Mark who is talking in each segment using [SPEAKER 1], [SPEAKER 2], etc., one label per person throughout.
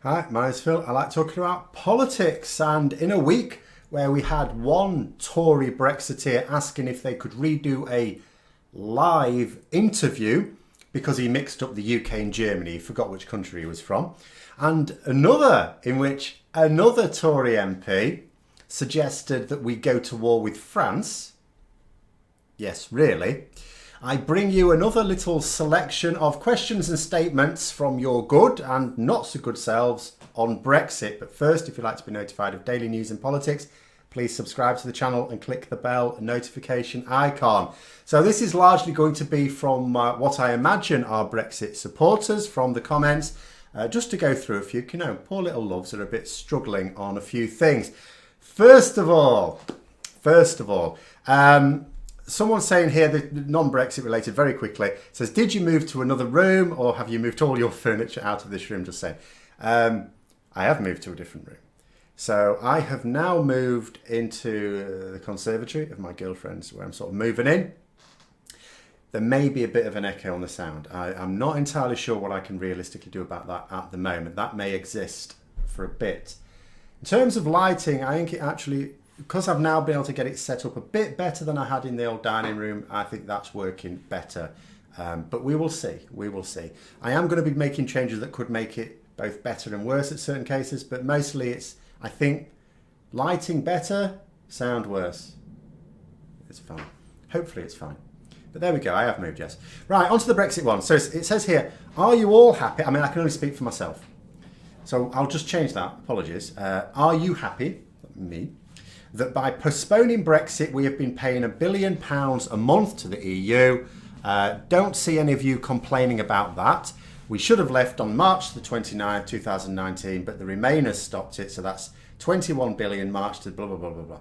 [SPEAKER 1] Hi, my name's Phil. I like talking about politics, and in a week where we had one Tory Brexiteer asking if they could redo a live interview because he mixed up the UK and Germany, he forgot which country he was from, and another in which another Tory MP suggested that we go to war with France. Yes, really. I bring you another little selection of questions and statements from your good and not so good selves on Brexit. But first, if you'd like to be notified of daily news and politics, please subscribe to the channel and click the bell notification icon. So this is largely going to be from what I imagine are Brexit supporters from the comments. Just to go through a few, poor little loves are a bit struggling on a few things. First of all, someone's saying here, the non-Brexit related, very quickly, says, did you move to another room or have you moved all your furniture out of this room? Just saying. I have moved to a different room. So I have now moved into the conservatory of my girlfriend's, where I'm sort of moving in. There may be a bit of an echo on the sound. I'm not entirely sure what I can realistically do about that at the moment. That may exist for a bit. In terms of lighting, I think it actually, because I've now been able to get it set up a bit better than I had in the old dining room, I think that's working better. But we will see. I am going to be making changes that could make it both better and worse at certain cases, but mostly it's, I think, lighting better, sound worse. It's fine. Hopefully it's fine. But there we go, I have moved, yes. Right, on to the Brexit one. So it says here, are you all happy? I mean, I can only speak for myself. So I'll just change that, apologies. Are you happy, me, that by postponing Brexit, we have been paying £1 billion a month to the EU? Don't see any of you complaining about that. We should have left on March the 29th, 2019, but the Remainers stopped it. So that's 21 billion March to blah, blah, blah, blah,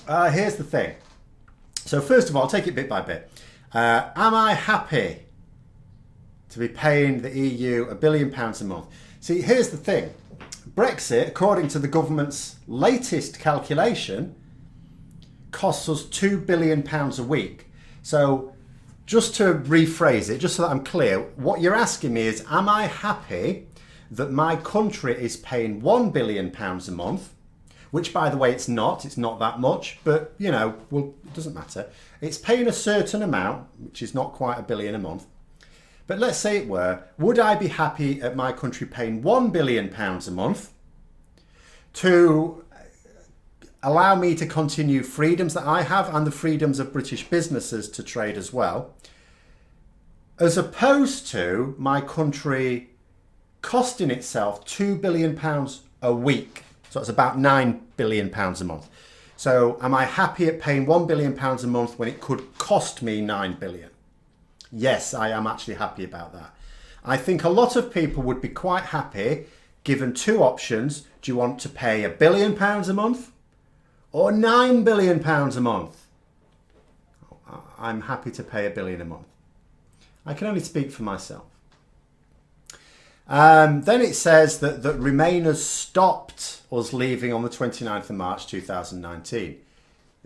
[SPEAKER 1] blah. Here's the thing. So first of all, I'll take it bit by bit. Am I happy to be paying the EU £1 billion a month? See, here's the thing. Brexit, according to the government's latest calculation, costs us £2 billion a week. So just to rephrase it, just so that I'm clear, what you're asking me is, am I happy that my country is paying £1 billion a month, which, by the way, it's not that much, but, well, it doesn't matter. It's paying a certain amount, which is not quite £1 billion a month. But let's say it were, would I be happy at my country paying £1 billion a month to allow me to continue freedoms that I have and the freedoms of British businesses to trade as well, as opposed to my country costing itself £2 billion a week? So it's about £9 billion a month. So am I happy at paying £1 billion a month when it could cost me £9 billion? Yes, I am actually happy about that. I think a lot of people would be quite happy given two options. Do you want to pay £1 billion a month or £9 billion a month? I'm happy to pay £1 billion a month. I can only speak for myself. Then it says that Remainers stopped us leaving on the 29th of March 2019.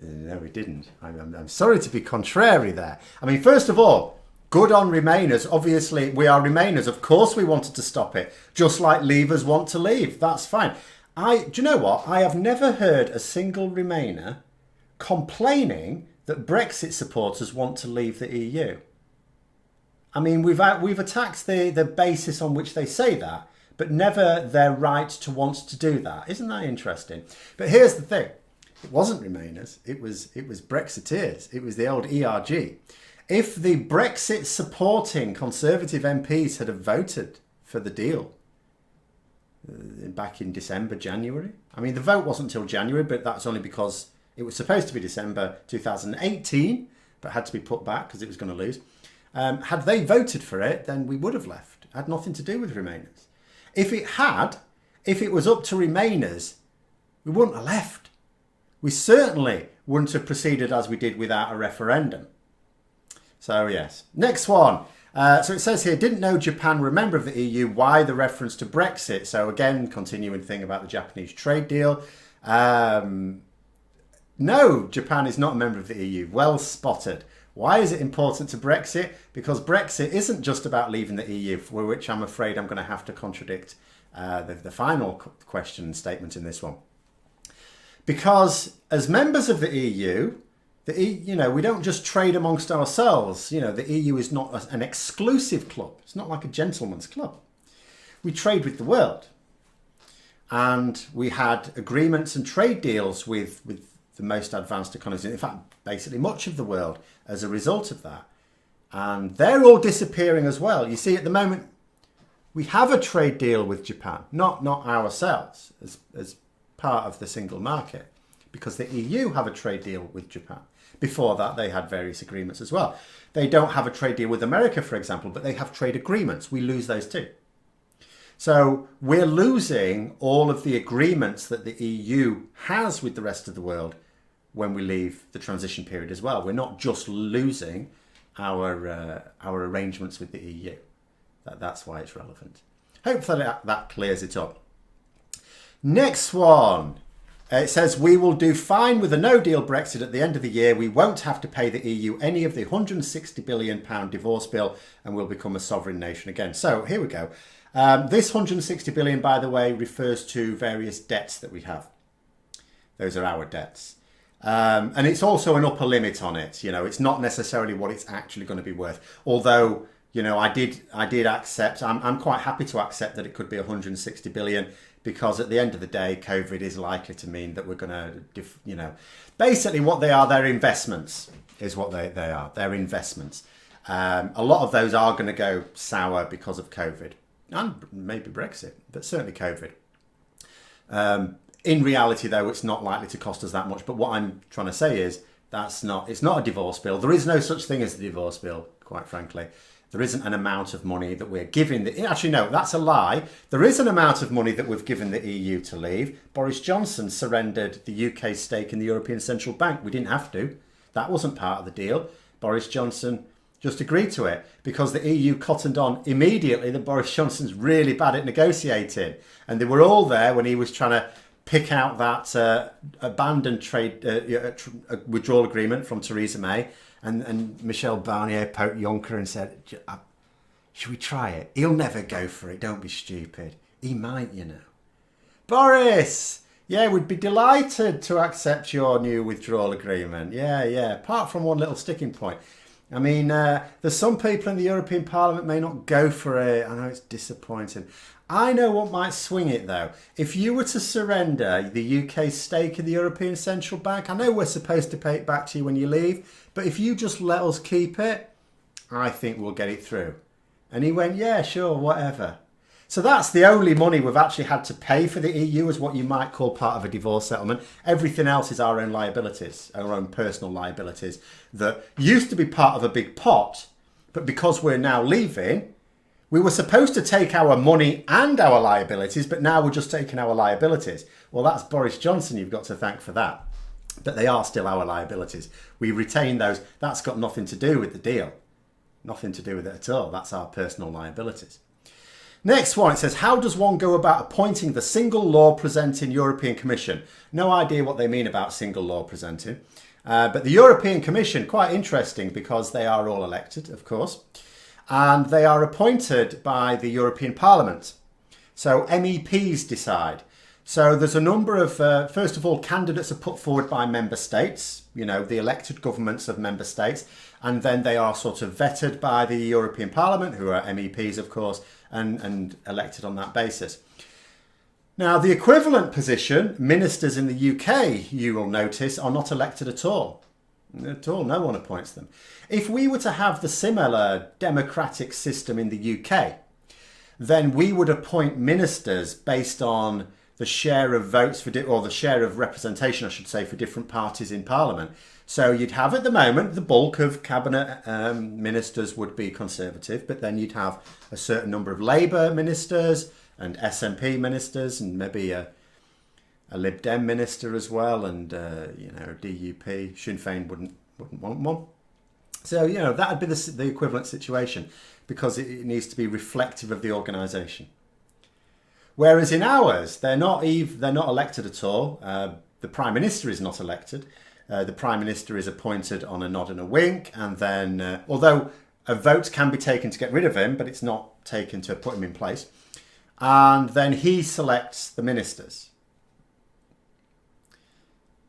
[SPEAKER 1] No, we didn't. I'm sorry to be contrary there. I mean, first of all, good on Remainers. Obviously, we are Remainers. Of course we wanted to stop it, just like Leavers want to leave. That's fine. Do you know what? I have never heard a single Remainer complaining that Brexit supporters want to leave the EU. I mean, we've attacked the basis on which they say that, but never their right to want to do that. Isn't that interesting? But here's the thing. It wasn't Remainers. It was Brexiteers. It was the old ERG. If the Brexit supporting Conservative MPs had voted for the deal back in December, January. I mean, the vote wasn't until January, but that's only because it was supposed to be December 2018, but had to be put back because it was going to lose. Had they voted for it, then we would have left. It had nothing to do with Remainers. If it was up to Remainers, we wouldn't have left. We certainly wouldn't have proceeded as we did without a referendum. So yes. Next one. So it says here, didn't know Japan were a member of the EU. Why the reference to Brexit? So again, continuing thing about the Japanese trade deal. No, Japan is not a member of the EU. Well spotted. Why is it important to Brexit? Because Brexit isn't just about leaving the EU, for which I'm afraid I'm going to have to contradict the final question and statement in this one. Because as members of the EU, we don't just trade amongst ourselves. The EU is not an exclusive club. It's not like a gentleman's club. We trade with the world. And we had agreements and trade deals with the most advanced economies. In fact, basically much of the world as a result of that. And they're all disappearing as well. You see, at the moment, we have a trade deal with Japan, not ourselves as part of the single market, because the EU have a trade deal with Japan. Before that, they had various agreements as well. They don't have a trade deal with America, for example, but they have trade agreements. We lose those too. So we're losing all of the agreements that the EU has with the rest of the world when we leave the transition period as well. We're not just losing our arrangements with the EU. That's why it's relevant. Hopefully that clears it up. Next one. It says, we will do fine with a no-deal Brexit at the end of the year. We won't have to pay the EU any of the £160 billion divorce bill and we'll become a sovereign nation again. So here we go. This £160 billion, by the way, refers to various debts that we have. Those are our debts. And it's also an upper limit on it. It's not necessarily what it's actually going to be worth. Although, I did accept, I'm quite happy to accept that it could be 160 billion, because at the end of the day, COVID is likely to mean that we're going to, basically what they are, they're investments is what they are. They're investments. A lot of those are going to go sour because of COVID and maybe Brexit, but certainly COVID. In reality, though, it's not likely to cost us that much. But what I'm trying to say is it's not a divorce bill. There is no such thing as a divorce bill, quite frankly. There isn't an amount of money that we're giving. Actually, no, that's a lie. There is an amount of money that we've given the EU to leave. Boris Johnson surrendered the UK's stake in the European Central Bank. We didn't have to. That wasn't part of the deal. Boris Johnson just agreed to it because the EU cottoned on immediately that Boris Johnson's really bad at negotiating. And they were all there when he was trying to pick out that abandoned trade withdrawal agreement from Theresa May. And Michel Barnier poked Juncker and said, should we try it? He'll never go for it. Don't be stupid. He might, Boris! Yeah, we'd be delighted to accept your new withdrawal agreement. Yeah. Apart from one little sticking point. I mean, there's some people in the European Parliament may not go for it. I know it's disappointing. I know what might swing it, though. If you were to surrender the UK's stake in the European Central Bank, I know we're supposed to pay it back to you when you leave, but if you just let us keep it, I think we'll get it through. And he went, yeah, sure, whatever. So that's the only money we've actually had to pay for the EU, as what you might call part of a divorce settlement. Everything else is our own liabilities, our own personal liabilities that used to be part of a big pot, but because we're now leaving, we were supposed to take our money and our liabilities, but now we're just taking our liabilities. Well, that's Boris Johnson you've got to thank for that. But they are still our liabilities. We retain those. That's got nothing to do with the deal. Nothing to do with it at all. That's our personal liabilities. Next one, it says, how does one go about appointing the single law presenting European Commission? No idea what they mean about single law presenting. But the European Commission, quite interesting because they are all elected, of course. And they are appointed by the European Parliament. So MEPs decide. So there's a number of, first of all, candidates are put forward by member states, the elected governments of member states. And then they are sort of vetted by the European Parliament, who are MEPs, of course, and elected on that basis. Now, the equivalent position, ministers in the UK, you will notice, are not elected at all. At all, no one appoints them. If we were to have the similar democratic system in the UK, then we would appoint ministers based on the share of votes or the share of representation, I should say, for different parties in Parliament. So you'd have at the moment the bulk of cabinet ministers would be Conservative, but then you'd have a certain number of Labour ministers and SNP ministers and maybe a Lib Dem minister as well, and DUP. Sinn Féin wouldn't want one. So that would be the equivalent situation because it needs to be reflective of the organisation. Whereas in ours, they're not elected at all. The Prime Minister is not elected. The Prime Minister is appointed on a nod and a wink, and then although a vote can be taken to get rid of him, but it's not taken to put him in place. and then he selects the ministers,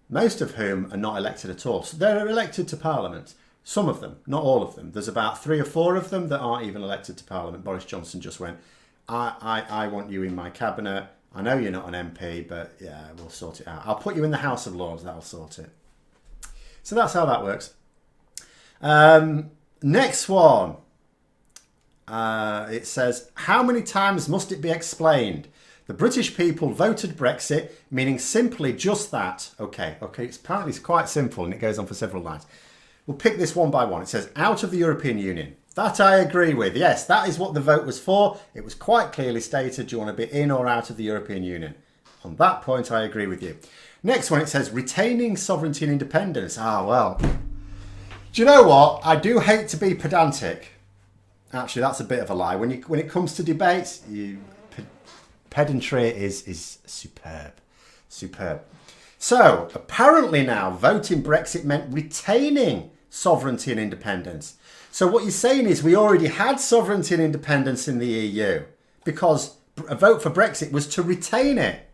[SPEAKER 1] most of whom are not elected at all. So they're elected to Parliament. Some of them, not all of them. There's about 3 or 4 of them that aren't even elected to Parliament. Boris Johnson just went, I want you in my cabinet. I know you're not an MP, but yeah, we'll sort it out. I'll put you in the House of Lords. That'll sort it. So that's how that works. Next one. It says, how many times must it be explained? The British people voted Brexit, meaning simply just that. Okay, apparently it's quite simple and it goes on for several lines. We'll pick this one by one. It says, out of the European Union. That I agree with. Yes, that is what the vote was for. It was quite clearly stated, do you want to be in or out of the European Union? On that point, I agree with you. Next one, it says, retaining sovereignty and independence. Well, do you know what? I do hate to be pedantic. Actually, that's a bit of a lie. When it comes to debates, pedantry is superb. Superb. So, apparently now, voting Brexit meant retaining sovereignty and independence. So what you're saying is we already had sovereignty and independence in the EU because a vote for Brexit was to retain it.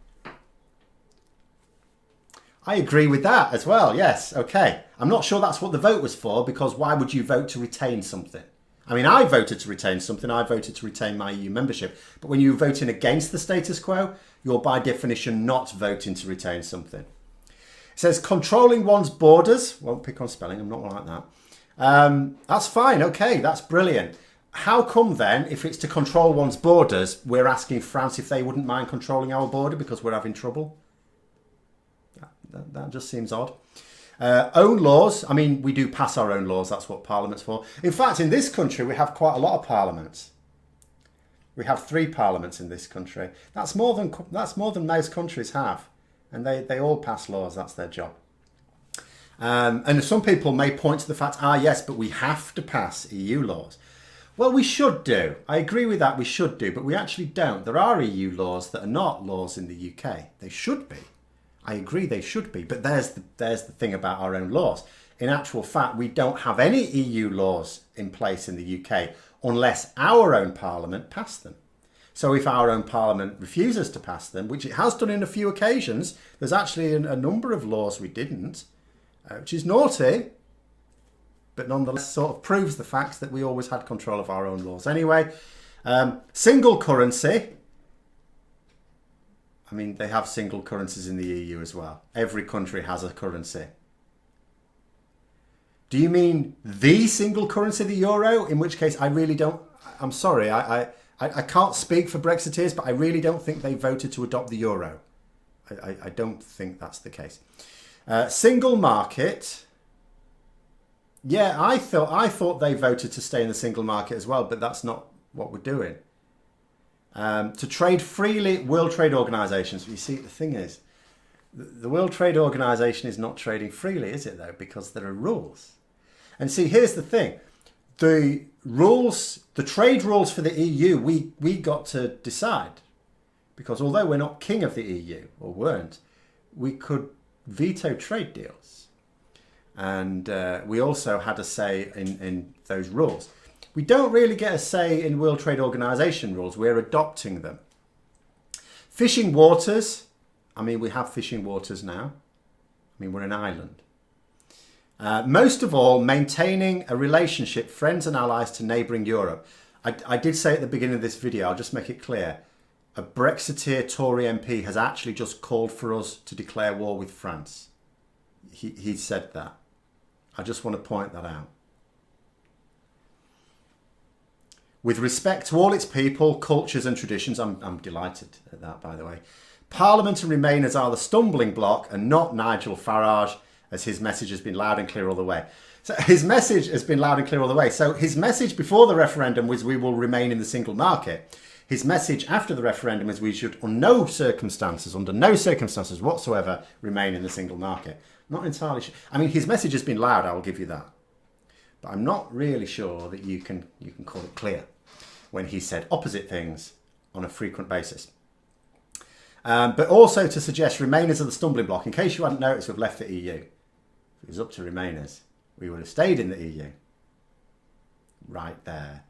[SPEAKER 1] I agree with that as well, yes, okay. I'm not sure that's what the vote was for because why would you vote to retain something? I mean, I voted to retain something. I voted to retain my EU membership. But when you're voting against the status quo, you're by definition not voting to retain something. It says controlling one's borders. Won't pick on spelling, I'm not like that. That's fine, okay, that's brilliant. How come then, if it's to control one's borders, we're asking France if they wouldn't mind controlling our border because we're having trouble? That just seems odd. Own laws, I mean, we do pass our own laws, that's what Parliament's for. In fact, in this country, we have quite a lot of parliaments. We have 3 parliaments in this country. That's more than most countries have. And they all pass laws, that's their job. And some people may point to the fact, yes, but we have to pass EU laws. Well, we should do. I agree with that, we should do, but we actually don't. There are EU laws that are not laws in the UK. They should be. I agree they should be, but there's the thing about our own laws. In actual fact, we don't have any EU laws in place in the UK unless our own Parliament passed them. So if our own Parliament refuses to pass them, which it has done in a few occasions, there's actually a number of laws we didn't, which is naughty, but nonetheless sort of proves the fact that we always had control of our own laws. Anyway, single currency. I mean, they have single currencies in the EU as well. Every country has a currency. Do you mean the single currency, the euro? In which case, I really don't... I'm sorry, I can't speak for Brexiteers, but I really don't think they voted to adopt the euro. I don't think that's the case. Single market. Yeah, I thought they voted to stay in the single market as well, but that's not what we're doing. To trade freely, World Trade Organisations. You see, the thing is, the World Trade Organisation is not trading freely, is it though? Because there are rules. And see, here's the thing. The trade rules for the EU, we got to decide. Because although we're not king of the EU, or weren't, we could veto trade deals. And we also had a say in those rules. We don't really get a say in World Trade Organization rules. We're adopting them. Fishing waters. I mean, we have fishing waters now. I mean, we're an island. Most of all, maintaining a relationship, friends and allies to neighbouring Europe. I did say at the beginning of this video, I'll just make it clear, a Brexiteer Tory MP has actually just called for us to declare war with France. He said that. I just want to point that out. With respect to all its people, cultures and traditions, I'm delighted at that, by the way. Parliament and Remainers are the stumbling block and not Nigel Farage, as his message has been loud and clear all the way. So his message has been loud and clear all the way. So his message before the referendum was we will remain in the single market. His message after the referendum is we should, under no circumstances whatsoever, remain in the single market. Not entirely sure. I mean, his message has been loud, I will give you that. But I'm not really sure that you can call it clear when he said opposite things on a frequent basis. But also to suggest Remainers are the stumbling block. In case you hadn't noticed, we've left the EU. If it was up to Remainers, we would have stayed in the EU. Right there.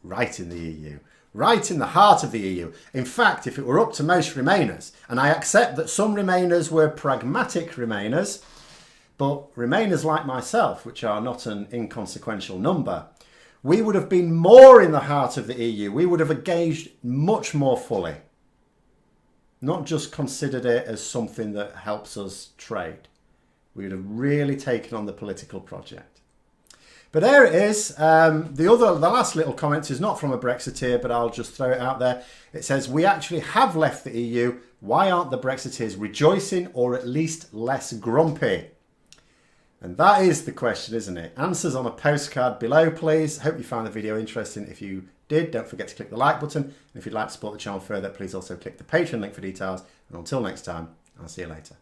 [SPEAKER 1] Right in the EU. right in the heart of the EU. In fact, if it were up to most Remainers, and I accept that some Remainers were pragmatic Remainers, but Remainers like myself, which are not an inconsequential number, we would have been more in the heart of the EU. We would have engaged much more fully. Not just considered it as something that helps us trade. We would have really taken on the political project. But there it is. The last little comment is not from a Brexiteer, but I'll just throw it out there. It says, we actually have left the EU. Why aren't the Brexiteers rejoicing or at least less grumpy? And that is the question, isn't it? Answers on a postcard below, please. Hope you found the video interesting. If you did, don't forget to click the like button. And if you'd like to support the channel further, please also click the Patreon link for details. And until next time, I'll see you later.